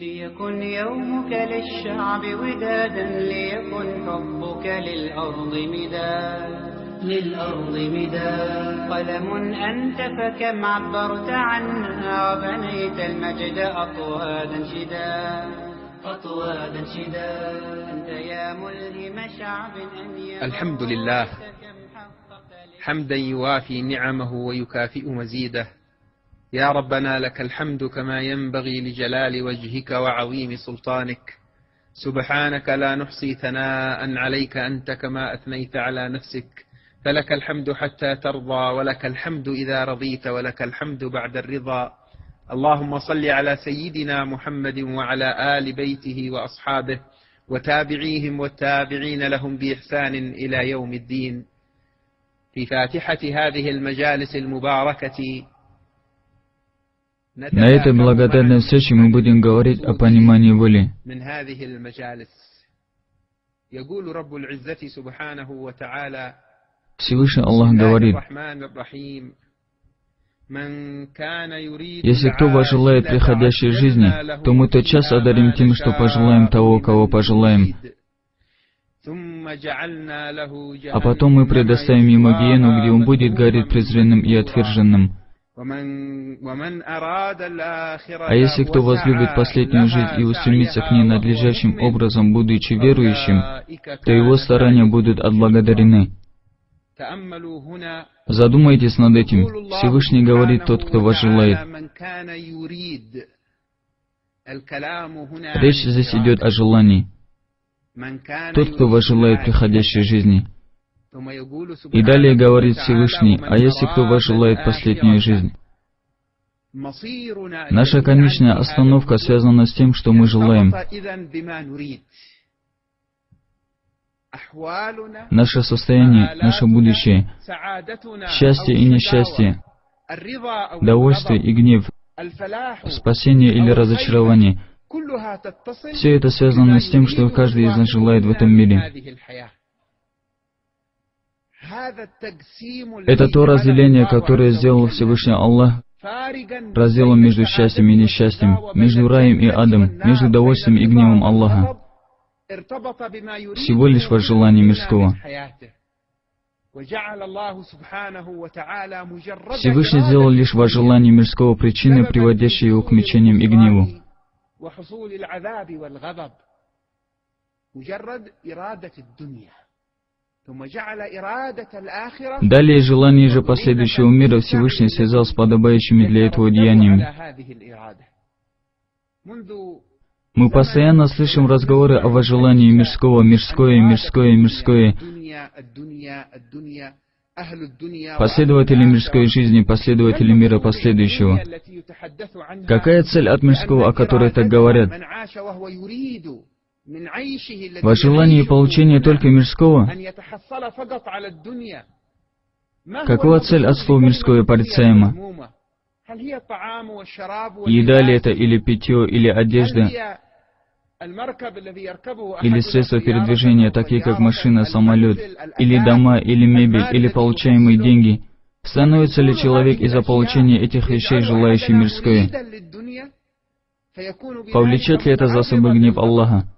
ليكن يومك للشعب ودادا، ليكن حبك للأرض مداد. قلم أنت فكم عبرت عنا، وبنيت المجد أطوادا شداد. أنت يا ملهم شعب أن الحمد لله حمدا يوافي نعمه ويكافئ مزيده. يا ربنا لك الحمد كما ينبغي لجلال وجهك وعظيم سلطانك. سبحانك لا نحصي ثناء عليك أنت كما أثنيت على نفسك. فلك الحمد حتى ترضى، ولك الحمد إذا رضيت، ولك الحمد بعد الرضا. اللهم صل على سيدنا محمد وعلى آل بيته وأصحابه وتابعيهم والتابعين لهم بإحسان إلى يوم الدين. في فاتحة هذه المجالس المباركة На этой благодарной встрече мы будем говорить о понимании воли. من هذه المجالس يقول رب العزة سبحانه وتعالى: Всевышний Аллах говорит: если кто пожелает приходящей жизни, то мы тотчас одарим тем, что пожелаем того, кого пожелаем. А потом мы предоставим ему гиену, где он будет гореть презренным и отверженным. А если кто возлюбит последнюю жизнь и устремится к ней надлежащим образом, будучи верующим, то его старания будут отблагодарены. Задумайтесь над этим. Всевышний говорит: тот, кто возжелает. Речь здесь идет о желании. Тот, кто возжелает приходящей жизни. И далее говорит Всевышний: а если кто возжелает последнюю жизнь? Наша конечная остановка связана с тем, что мы желаем. Наше состояние, наше будущее, счастье и несчастье, довольствие и гнев, спасение или разочарование — все это связано с тем, что каждый из нас желает в этом мире. Это то разделение, которое сделал Всевышний Аллах, разделом между счастьем и несчастьем, между раем и адом, между довольствием и гневом Аллаха. Всего лишь возжелание мирского. Всевышний сделал лишь возжелание мирского причиной, приводящей его к мучениям и гневу. Далее желание же последующего мира Всевышний связал с подобающими для этого деяниями. Мы постоянно слышим разговоры о возжелании мирского, мирское, мирское, мирское. Последователи мирской жизни, последователи мира последующего. Какая цель от мирского, о которой так говорят? Возжелание получения только мирского? Какова цель от слова «мирское» порицаемо? Еда ли это, или питье, или одежда, или средства передвижения, такие как машина, самолет, или дома, или мебель, или получаемые деньги? Становится ли человек из-за получения этих вещей, желающий мирское? Повлечет ли это за собой гнев Аллаха?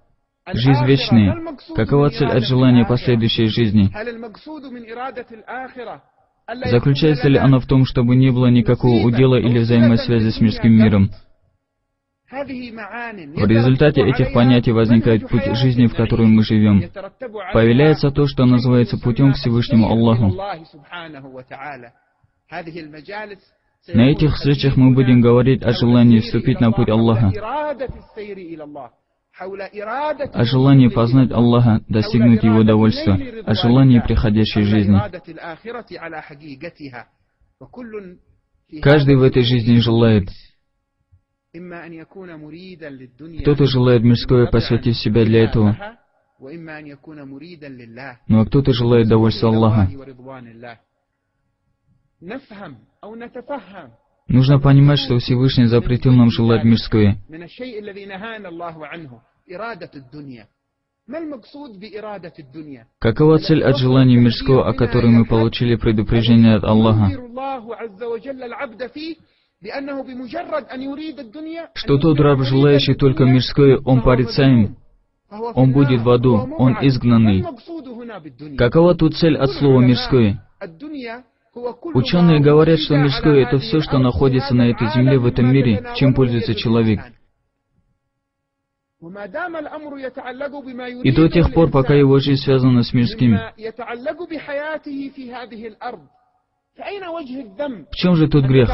Жизнь вечная. Какова цель от желания последующей жизни? Заключается ли оно в том, чтобы не было никакого удела или взаимосвязи с мирским миром? В результате этих понятий возникает путь жизни, в которой мы живем. Появляется то, что называется путем к Всевышнему Аллаху. На этих встречах мы будем говорить о желании вступить на путь Аллаха, о желании познать Аллаха, достигнуть Его довольства, о желании приходящей жизни. Каждый в этой жизни желает. Кто-то желает мирское, посвятив себя для этого, ну а кто-то желает довольства Аллаха. Нужно понимать, что Всевышний запретил нам желать мирское. Какова цель от желания мирского, о которой мы получили предупреждение от Аллаха? что тот раб, желающий только мирское, он порицаем, он будет в аду, он изгнанный. Какова тут цель от слова «мирское»? Ученые говорят, что мирское — это все, что находится на этой земле, в этом мире, чем пользуется человек. И до тех пор, пока его жизнь связана с мирским. В чем же тут грех?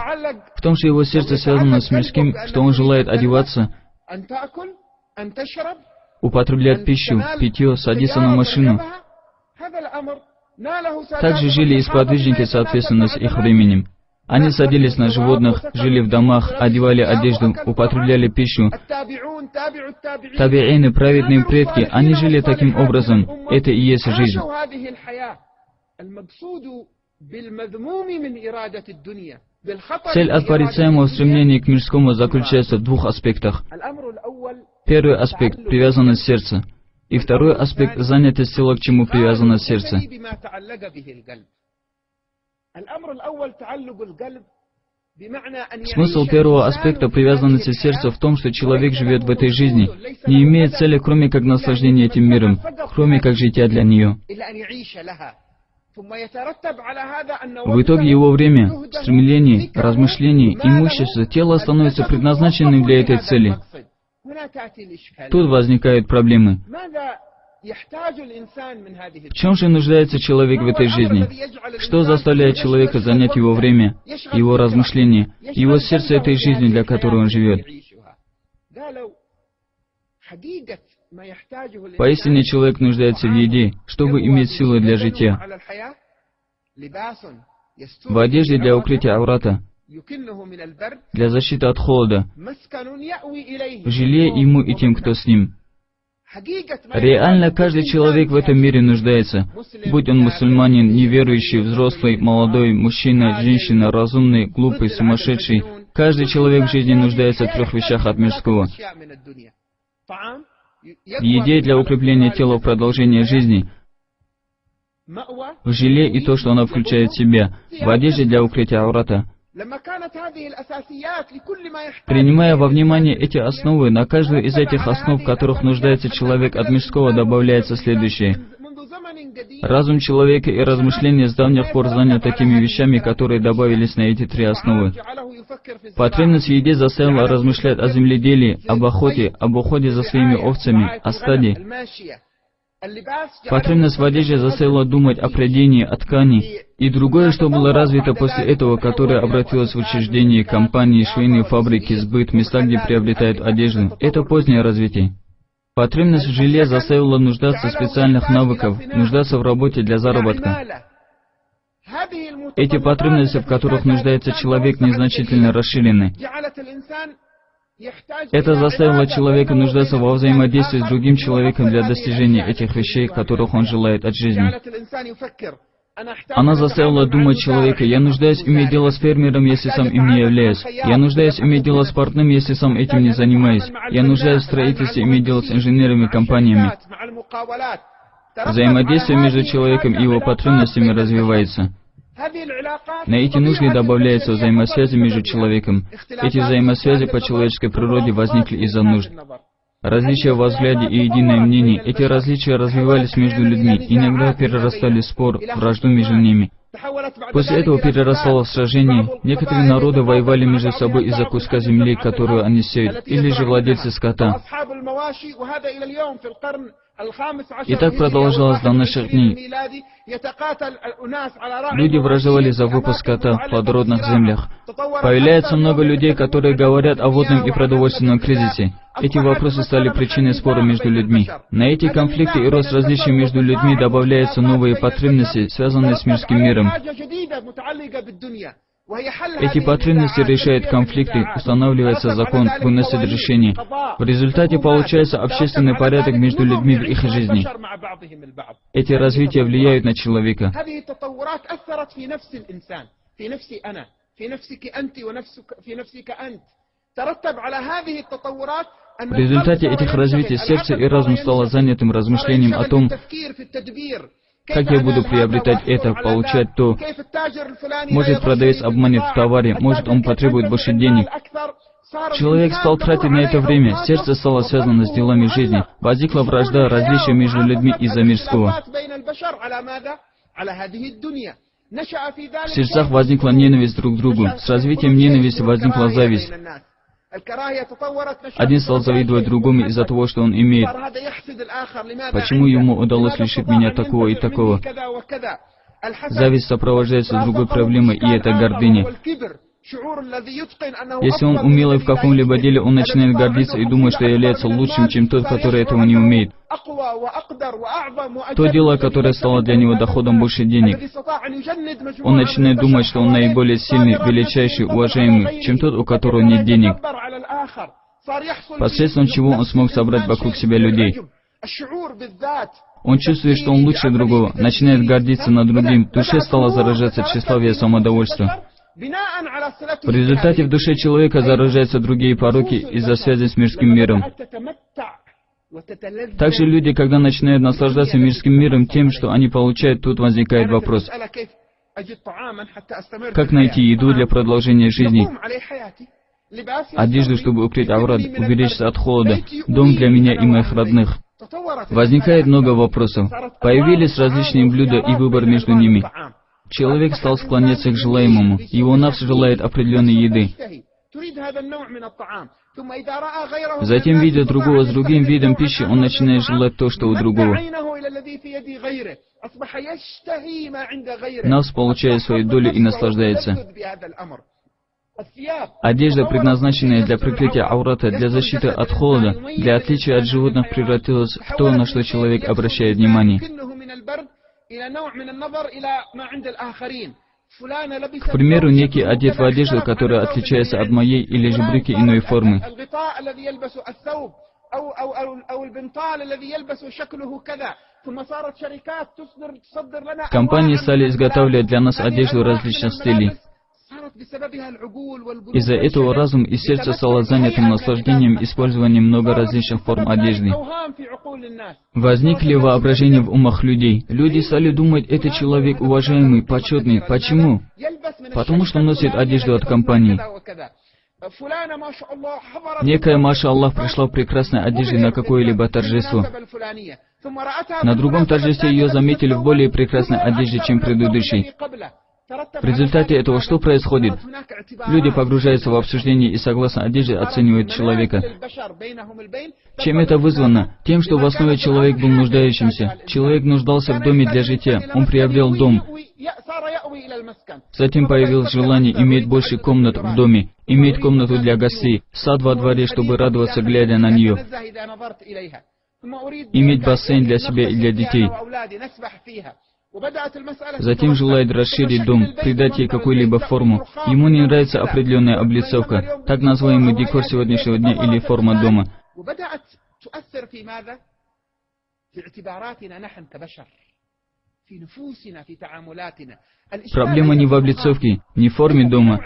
В том, что его сердце связано с мирским, что он желает одеваться, употреблять пищу, питье, садиться на машину. Также жили и сподвижники, соответственно, с их временем. Они садились на животных, жили в домах, одевали одежду, употребляли пищу. Табиины, праведные предки, они жили таким образом. Это и есть жизнь. Цель от порицаемого стремления к мирскому заключается в двух аспектах. Первый аспект — привязанность сердца. И второй аспект — занятость тела, к чему привязано сердце. Смысл первого аспекта привязанности сердца в том, что человек живет в этой жизни, не имеет цели, кроме как наслаждения этим миром, кроме как жития для нее. В итоге его время, стремление, размышление, имущество, тело становится предназначенным для этой цели. Тут возникают проблемы. В чем же нуждается человек в этой жизни? Что заставляет человека занять его время, его размышления, его сердце этой жизни, для которой он живет? Поистине человек нуждается в еде, чтобы иметь силы для жития, в одежде для укрытия аврата, для защиты от холода, в жилье ему и тем, кто с ним. Реально каждый человек в этом мире нуждается, будь он мусульманин, неверующий, взрослый, молодой, мужчина, женщина, разумный, глупый, сумасшедший. Каждый человек в жизни нуждается в трех вещах от мирского. В еде для укрепления тела в продолжение жизни, в жилье и то, что оно включает в себя, в одежде для укрытия аврата. Принимая во внимание эти основы, на каждую из этих основ, в которых нуждается человек от мирского, добавляется следующее. Разум человека и размышления с давних пор заняты такими вещами, которые добавились на эти три основы. Потребность в еде заставила размышлять о земледелии, об охоте, об уходе за своими овцами, о стаде. Потребность в одежде заставила думать о прядении, о ткани. И другое, что было развито после этого, которое обратилось в учреждения, компании, швейные фабрики, сбыт, места, где приобретают одежду, это позднее развитие. Потребность в жилье заставила нуждаться в специальных навыках, нуждаться в работе для заработка. Эти потребности, в которых нуждается человек, незначительно расширены. Это заставило человека нуждаться во взаимодействии с другим человеком для достижения этих вещей, которых он желает от жизни. Она заставила думать человека: я нуждаюсь иметь дело с фермером, если сам им не являюсь. Я нуждаюсь иметь дело с портным, если сам этим не занимаюсь. Я нуждаюсь в строительстве иметь дело с инженерами, компаниями. Взаимодействие между человеком и его потребностями развивается. На эти нужды добавляются взаимосвязи между человеком. Эти взаимосвязи по человеческой природе возникли из-за нужд. Различия во взгляде и единое мнение, эти различия развивались между людьми, иногда перерастали в спор, вражду между ними. После этого перерастало в сражение. Некоторые народы воевали между собой из-за куска земли, которую они сеют, или же владельцы скота. И так продолжалось до наших дней. Люди враждовали за выпуск скота в плодородных землях. Появляется много людей, которые говорят о водном и продовольственном кризисе. Эти вопросы стали причиной спора между людьми. На эти конфликты и рост различий между людьми добавляются новые потребности, связанные с мирским миром. Эти потребности решают конфликты, устанавливается закон, выносят решения. В результате получается общественный порядок между людьми в их жизни. Эти развития влияют на человека. В результате этих развитий сердце и разум стало занятым размышлением о том, Как я буду приобретать это, получать то? Может, продавец обманет в товаре, может, он потребует больше денег. Человек стал тратить на это время, сердце стало связано с делами жизни. Возникла вражда, различия между людьми из-за мирского. В сердцах возникла ненависть друг к другу. С развитием ненависти возникла зависть. Один стал завидовать другому из-за того, что он имеет. Почему ему удалось лишить меня такого и такого? Зависть сопровождается другой проблемой, и это гордыня. Если он умелый в каком-либо деле, он начинает гордиться и думать, что является лучшим, чем тот, который этого не умеет. То дело, которое стало для него доходом больше денег, он начинает думать, что он наиболее сильный, величайший, уважаемый, чем тот, у которого нет денег, посредством чего он смог собрать вокруг себя людей. Он чувствует, что он лучше другого, начинает гордиться над другим, в душе стало заражаться тщеславие и самодовольство. В результате в душе человека заражаются другие пороки из-за связи с мирским миром. Также люди, когда начинают наслаждаться мирским миром тем, что они получают, тут возникает вопрос: как найти еду для продолжения жизни? Одежду, чтобы укрыть аврат, уберечься от холода, дом для меня и моих родных. Возникает много вопросов. Появились различные блюда и выбор между ними. Человек стал склоняться к желаемому, его нафс желает определенной еды. Затем, видя другого с другим видом пищи, он начинает желать то, что у другого. Нафс получает свою долю и наслаждается. Одежда, предназначенная для прикрытия аурата, для защиты от холода, для отличия от животных, превратилась в то, на что человек обращает внимание. К примеру, некий одет в одежду, которая отличается от моей, или же брюки иной формы. Компании стали изготавливать для нас одежду различных стилей. Из-за этого разум и сердце стало занятым наслаждением использованием много различных форм одежды. Возникли воображения в умах людей. Люди стали думать, это человек уважаемый, почетный. Почему? Потому что носит одежду от компании. Некая Маша Аллах пришла в прекрасной одежде на какое-либо торжество. На другом торжестве ее заметили в более прекрасной одежде, чем предыдущей. В результате этого что происходит? Люди погружаются в обсуждение и согласно одежде оценивают человека. Чем это вызвано? Тем, что в основе человек был нуждающимся. Человек нуждался в доме для жития. Он приобрел дом. Затем появилось желание иметь больше комнат в доме, иметь комнату для гостей, сад во дворе, чтобы радоваться, глядя на нее, иметь бассейн для себя и для детей. Затем желает расширить дом, придать ей какую-либо форму. Ему не нравится определенная облицовка, так называемый декор сегодняшнего дня или форма дома. Проблема не в облицовке, не в форме дома,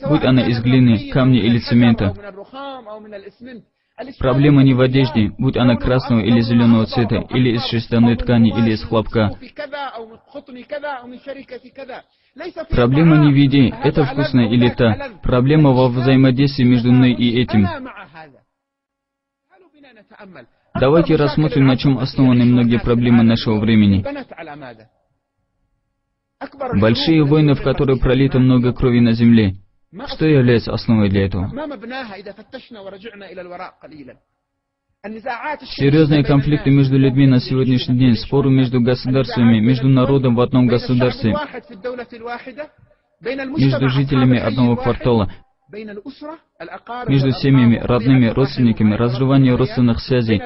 будь она из глины, камня или цемента. Проблема не в одежде, будь она красного или зеленого цвета, или из шерстяной ткани, или из хлопка. Проблема не в еде, это вкусно или та. Проблема во взаимодействии между мной и этим. Давайте рассмотрим, на чем основаны многие проблемы нашего времени. Большие войны, в которые пролито много крови на земле. Что является основой для этого? Серьезные конфликты между людьми на сегодняшний день, споры между государствами, между народом в одном государстве, между жителями одного квартала, между семьями, родными, родственниками, разрывание родственных связей,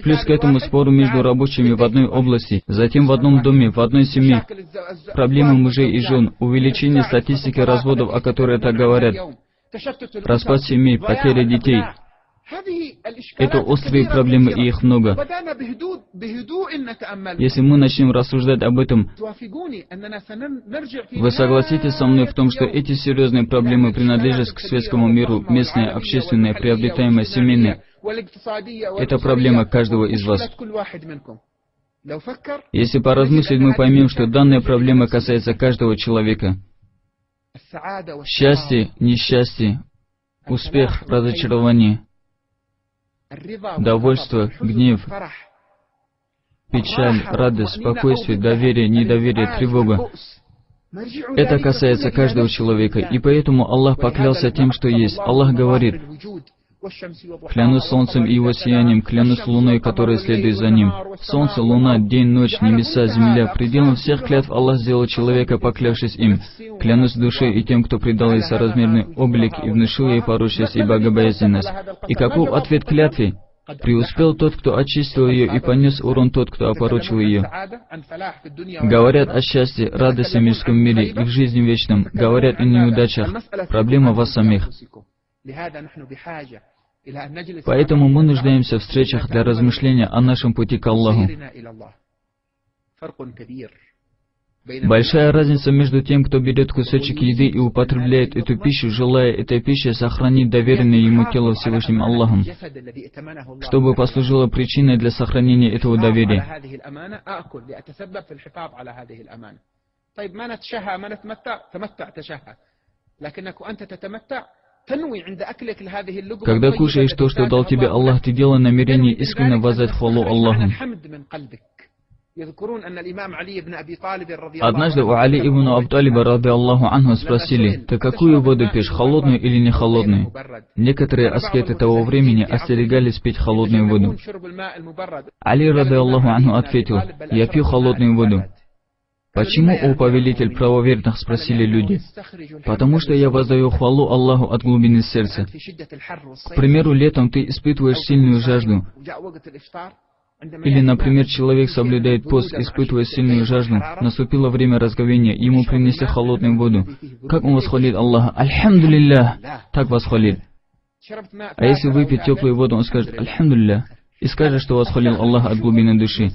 плюс к этому спору между рабочими в одной области, затем в одном доме, в одной семье, проблемы мужей и жен, увеличение статистики разводов, о которой так говорят, распад семей, потеря детей. Это острые проблемы, и их много. Если мы начнем рассуждать об этом, вы согласитесь со мной в том, что эти серьезные проблемы принадлежат к светскому миру, местное, общественное, приобретаемое, семейное. Это проблема каждого из вас. Если поразмыслить, мы поймем, что данная проблема касается каждого человека. Счастье, несчастье, успех, разочарование, довольство, гнев, печаль, радость, спокойствие, доверие, недоверие, тревога. Это касается каждого человека, и поэтому Аллах поклялся тем, что есть. Аллах говорит: «Клянусь солнцем и его сиянием, клянусь луной, которая следует за ним». Солнце, луна, день, ночь, небеса, земля. Пределом всех клятв Аллах сделал человека, поклявшись им. Клянусь душой и тем, кто придал ей соразмерный облик и внушил ей порочность и богобоязненность. И каков ответ клятве? Преуспел тот, кто очистил ее, и понес урон тот, кто опорочил ее. Говорят о счастье, радости в мирском мире и в жизни вечном. Говорят о неудачах. Проблема в вас самих. Поэтому мы нуждаемся в встречах для размышления о нашем пути к Аллаху. Большая разница между тем, кто берет кусочек еды и употребляет эту пищу, желая этой пищей сохранить доверенное ему тело Всевышним Аллахом, чтобы послужило причиной для сохранения этого доверия. Когда кушаешь то, что дал тебе Аллах, ты делай намерение искренне воздать хвалу Аллаху. Однажды у Али ибн Аби Талиба, ради Аллаху анху, спросили: «Ты какую воду пьешь, холодную или не холодную?» Некоторые аскеты того времени остерегались пить холодную воду. Али, ради Аллаху анху, ответил: «Я пью холодную воду». «Почему, о повелитель правоверных?» — спросили люди. «Потому что я воздаю хвалу Аллаху от глубины сердца». К примеру, летом ты испытываешь сильную жажду. Или, например, человек соблюдает пост, испытывая сильную жажду. Наступило время разговения, ему принесли холодную воду. Как он восхвалит Аллаха? «Альхамдулиллах!» Так восхвалит. А если выпить теплую воду, он скажет «Альхамдулиллах» и скажет, что восхвалил Аллаха от глубины души.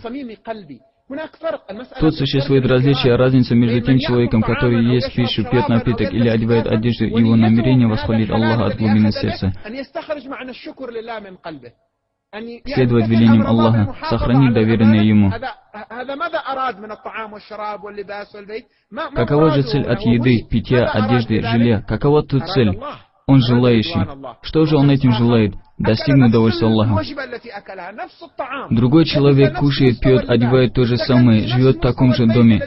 Тут существует различие, разница между тем человеком, который ест пищу, пьет напиток или одевает одежду, и его намерение восхвалить Аллаха от глубины сердца. Следовать велениям Аллаха, сохранить доверенное Ему. Какова же цель от еды, питья, одежды, жилья? Какова тут цель? Он желающий. Что же он этим желает? Достигнуть удовольствия Аллаха. Другой человек кушает, пьет, одевает то же самое, живет в таком же доме.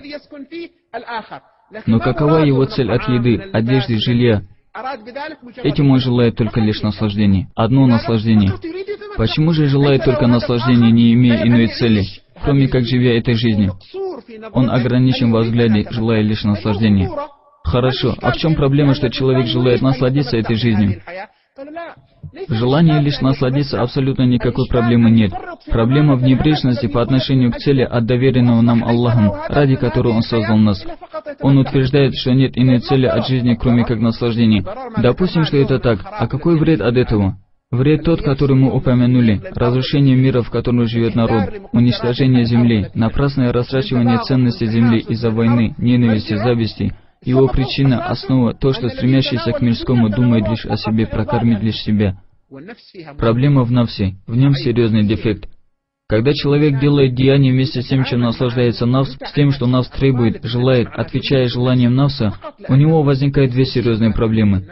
Но какова его цель от еды, одежды, жилья? Этим он желает только лишь наслаждения. Одно наслаждение. Почему же желает только наслаждения, не имея иной цели, кроме как живя этой жизнью? Он ограничен во взгляде, желая лишь наслаждения. Хорошо, а в чем проблема, что человек желает насладиться этой жизнью? В желании лишь насладиться абсолютно никакой проблемы нет. Проблема в небрежности по отношению к цели от доверенного нам Аллахом, ради которого Он создал нас. Он утверждает, что нет иной цели от жизни, кроме как наслаждения. Допустим, что это так. А какой вред от этого? Вред тот, который мы упомянули: разрушение мира, в котором живет народ, уничтожение земли, напрасное растрачивание ценностей земли из-за войны, ненависти, зависти. Его причина, основа, то, что стремящийся к мирскому думает лишь о себе, прокормить лишь себя. Проблема в нафсе, в нем серьезный дефект. Когда человек делает деяние вместе с тем, чем наслаждается нафс, с тем, что нафс требует, желает, отвечая желаниям нафса, у него возникают две серьезные проблемы.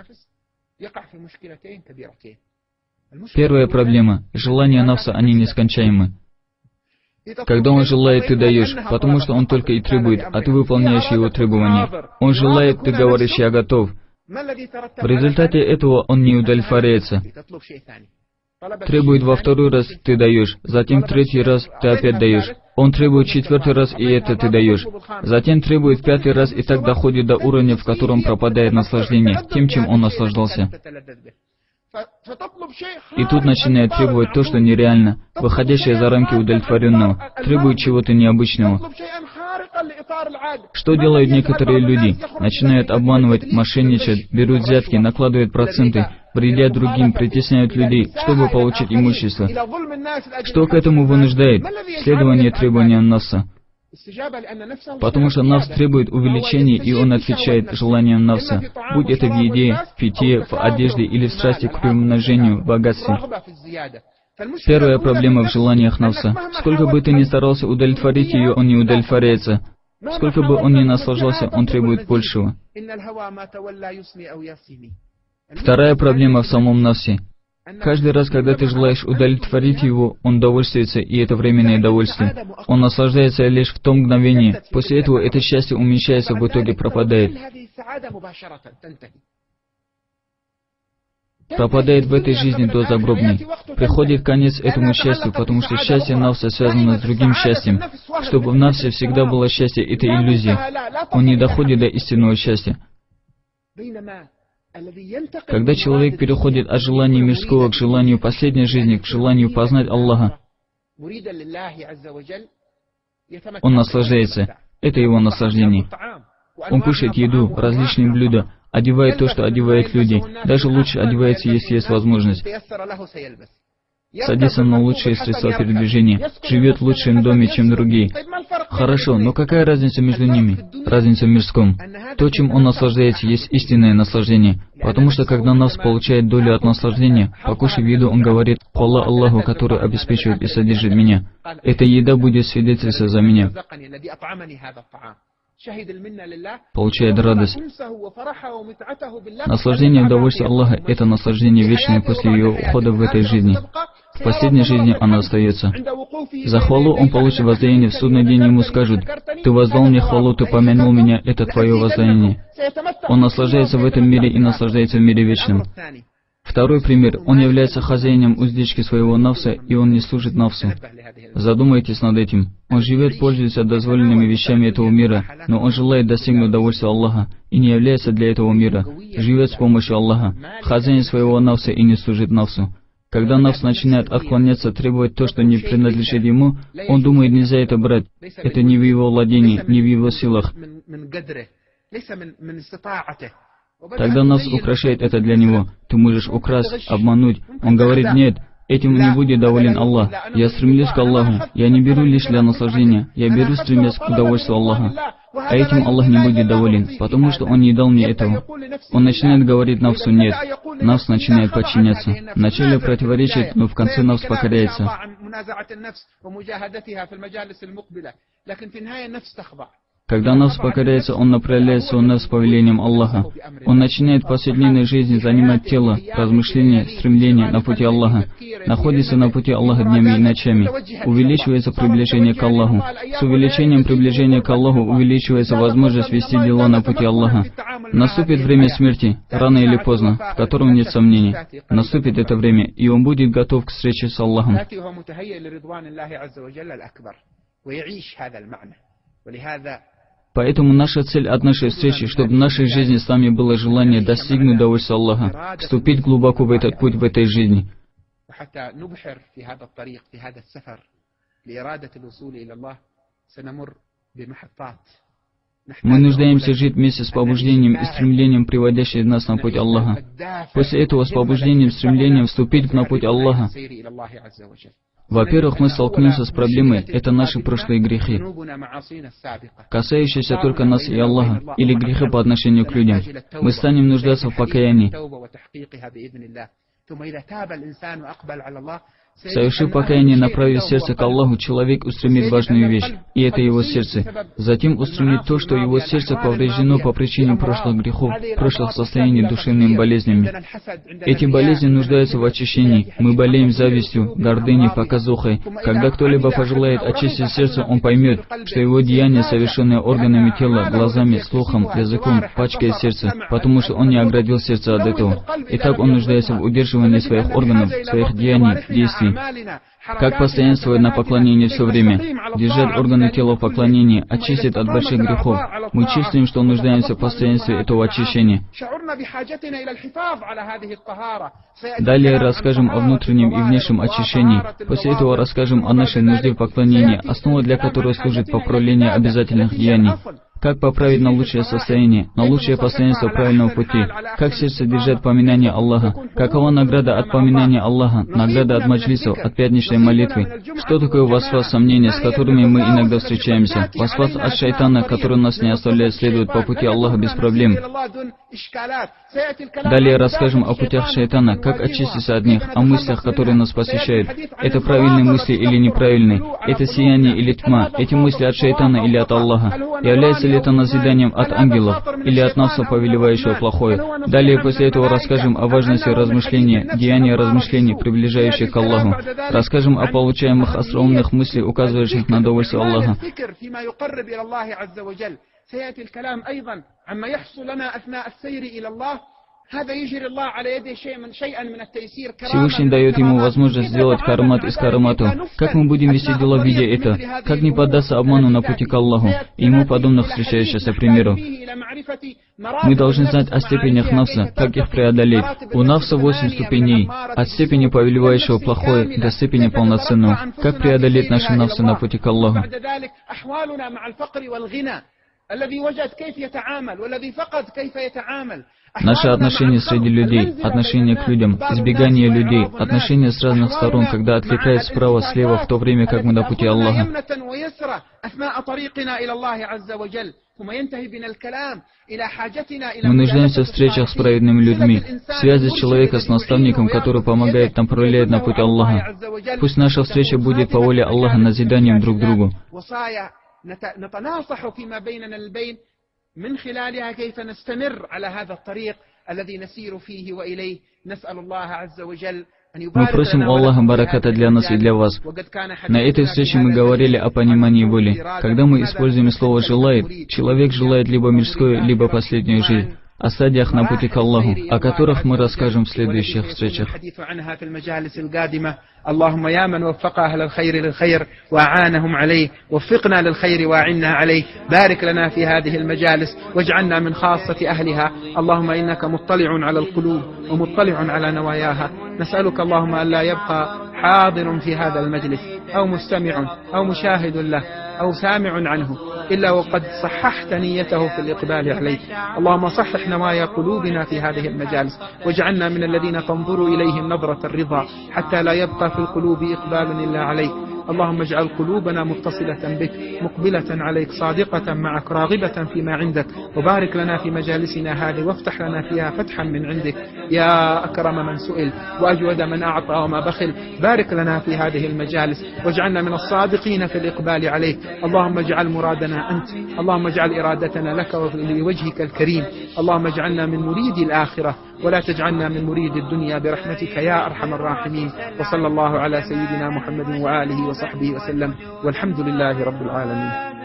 Первая проблема – желания нафса, они нескончаемы. Когда он желает, ты даешь, потому что он только и требует, а ты выполняешь его требования. Он желает, ты говоришь: «Я готов». В результате этого он не удовлетворяется. Требует во второй раз, ты даешь, затем в третий раз ты опять даешь. Он требует четвертый раз, и это ты даешь. Затем требует пятый раз, и так доходит до уровня, в котором пропадает наслаждение тем, чем он наслаждался. И тут начинает требовать то, что нереально, выходящее за рамки удовлетворенного, требует чего-то необычного. Что делают некоторые люди? Начинают обманывать, мошенничать, берут взятки, накладывают проценты, вредят другим, притесняют людей, чтобы получить имущество. Что к этому вынуждает? Следование требованиям нафса. Потому что нафс требует увеличения, и он отвечает желаниям нафса, будь это в еде, в питье, в одежде или в страсти к приумножению, в богатстве. Первая проблема в желаниях нафса. Сколько бы ты ни старался удовлетворить ее, он не удовлетворяется. Сколько бы он ни наслаждался, он требует большего. Вторая проблема в самом нафсе. Каждый раз, когда ты желаешь удовлетворить его, он довольствуется, и это временное довольствие. Он наслаждается лишь в том мгновении. После этого это счастье уменьшается, в итоге пропадает. Пропадает в этой жизни до загробной. Приходит конец этому счастью, потому что счастье нафса связано с другим счастьем. Чтобы в нафсе всегда было счастье, это иллюзия. Он не доходит до истинного счастья. Когда человек переходит от желания мирского к желанию последней жизни, к желанию познать Аллаха, он наслаждается. Это его наслаждение. Он кушает еду, различные блюда, одевает то, что одевают люди. Даже лучше одевается, если есть возможность. Садится на лучшие средства передвижения. Живет в лучшем доме, чем другие. Хорошо, но какая разница между ними? Разница в мирском. То, чем он наслаждается, есть истинное наслаждение. Потому что когда нафс получает долю от наслаждения, покушав еду, он говорит: «Хвала Аллаху, который обеспечивает и содержит меня. Эта еда будет свидетельствовать за меня». Получает радость. Наслаждение удовольствия Аллаха — это наслаждение вечное после ее ухода в этой жизни. В последней жизни она остается. За хвалу он получит воздаяние. В судный день ему скажут: «Ты воздал мне хвалу, ты помянул меня, это твое воздаяние». Он наслаждается в этом мире и наслаждается в мире вечном. Второй пример. Он является хозяином уздечки своего нафса, и он не служит нафсу. Задумайтесь над этим. Он живет, пользуется дозволенными вещами этого мира, но он желает достигнуть удовольствия Аллаха и не является для этого мира. Живет с помощью Аллаха, хозяин своего нафса, и не служит нафсу. Когда нафс начинает отклоняться, требовать то, что не принадлежит ему, он думает: нельзя это брать. Это не в его владении, не в его силах. Тогда нафс украшает это для него. Ты можешь украсть, обмануть. Он говорит: нет, этим не будет доволен Аллах. Я стремлюсь к Аллаху. Я не беру лишь для наслаждения. Я беру, стремясь к удовольствию Аллаха. А этим Аллах не будет доволен, потому что Он не дал мне этого. Он начинает говорить нафсу: нет. Нафс начинает подчиняться. Вначале противоречит, но в конце нафс покоряется. Когда нафс покоряется, он направляет свой нафс по велениям Аллаха. Он начинает в повседневной жизни занимать тело, размышления, стремления на пути Аллаха, находится на пути Аллаха днями и ночами, увеличивается приближение к Аллаху. С увеличением приближения к Аллаху увеличивается возможность вести дела на пути Аллаха. Наступит время смерти, рано или поздно, в котором нет сомнений. Наступит это время, и он будет готов к встрече с Аллахом. Поэтому наша цель от нашей встречи, чтобы в нашей жизни с вами было желание достигнуть удовольствия Аллаха, вступить глубоко в этот путь в этой жизни. Мы нуждаемся жить вместе с побуждением и стремлением, приводящим нас на путь Аллаха. После этого с побуждением и стремлением вступить на путь Аллаха. Во-первых, мы столкнемся с проблемой, это наши прошлые грехи, касающиеся только нас и Аллаха, или грехи по отношению к людям. Мы станем нуждаться в покаянии. Совершив покаяние, направив сердце к Аллаху, человек устремит важную вещь, и это его сердце. Затем устремит то, что его сердце повреждено по причине прошлых грехов, прошлых состояний душевными болезнями. Эти болезни нуждаются в очищении. Мы болеем завистью, гордыней, показухой. Когда кто-либо пожелает очистить сердце, он поймет, что его деяния, совершенные органами тела, глазами, слухом, языком, пачкает сердце, потому что он не оградил сердце от этого. Итак, он нуждается в удерживании своих органов, своих деяний, действий. Как постоянствовать на поклонении все время, держать органы тела в поклонении, очистит от больших грехов. Мы чувствуем, что нуждаемся в постоянстве этого очищения. Далее расскажем о внутреннем и внешнем очищении. После этого расскажем о нашей нужде в поклонении, основа для которой служит поправление обязательных деяний. как поправить на лучшее состояние, на лучшее постоянство правильного пути, как сердце держать поминание Аллаха, какова награда от поминания Аллаха, награда от маджлисов, от пятничной молитвы, что такое васвас, сомнения, с которыми мы иногда встречаемся, васвас от шайтана, который нас не оставляет следовать по пути Аллаха без проблем. Далее расскажем о путях шайтана, как очиститься от них, о мыслях, которые нас посещают. Это правильные мысли или неправильные, это сияние или тьма, эти мысли от шайтана или от Аллаха. Является ли это назиданием от ангелов или от нафса, повелевающего плохое? Далее после этого расскажем о важности размышления, деяния размышлений, приближающих к Аллаху. Расскажем о получаемых остроумных мыслях, указывающих на довольство Аллаха. سيأتي الكلام أيضا عما يحصل لنا أثناء السير إلى الله. هذا يجري الله على يده شيئا من التيسير. Всевышний дает ему возможность сделать карамат из караматов. Как мы будем вести дела, видя это? Как не поддаться обману на пути к Аллаху и ему подобных встречающихся примеров? Мы должны знать о степенях нафса, как их преодолеть. У нафса 8 ступеней, от степени повелевающего плохое до степени полноценного. Как преодолеть наши нафсы на пути к Аллаху? Наши отношения среди людей, отношения к людям, избегание людей, отношения с разных сторон, когда отвлекают справа, слева, в то время как мы на пути Аллаха. Мы нуждаемся в встречах с праведными людьми, в связи человека с наставником, который помогает нам проявлять на путь Аллаха. Пусть наша встреча будет по воле Аллаха назиданием друг другу. نتناصح فيما بيننا البين من خلالها كيف نستمر على هذا الطريق الذي نسير فيه وإليه نسأل الله عز وجل. Мы просим у Аллаха бараката для нас и для вас. На этой встрече мы говорили о понимании воли. Когда мы используем слово «желает», человек желает либо мирское, либо последнюю жизнь. О стадиях на пути к Аллаху, о которых мы расскажем в следующих встречах. اللهم يا من وفق أهل الخير للخير وأعانهم عليه وفقنا للخير وأعنا عليه بارك لنا في هذه المجالس واجعلنا من خاصة أهلها اللهم إنك مطلع على القلوب ومطلع على نواياها نسألك اللهم ألا يبقى حاضر في هذا المجلس أو مستمع أو مشاهد له أو سامع عنه إلا وقد صححت نيته في الإقبال عليك اللهم صحح نوايا قلوبنا في هذه المجالس واجعلنا من الذين تنظر إليهم نظرة الرضا حتى لا يبقى في القلوب إقبال إلا عليك اللهم اجعل قلوبنا متصلة بك مقبلة عليك صادقة معك راغبة فيما عندك وبارك لنا في مجالسنا هذه وافتح لنا فيها فتحا من عندك يا أكرم من سئل وأجود من أعطى وما بخل بارك لنا في هذه المجالس واجعلنا من الصادقين في الإقبال عليك اللهم اجعل مرادنا أنت اللهم اجعل إرادتنا لك ولوجهك الكريم اللهم اجعلنا من مريد الآخرة ولا تجعلنا من مريد الدنيا برحمتك يا أرحم الراحمين وصلى الله على سيدنا محمد وآله وصحبه وسلم والحمد لله رب العالمين.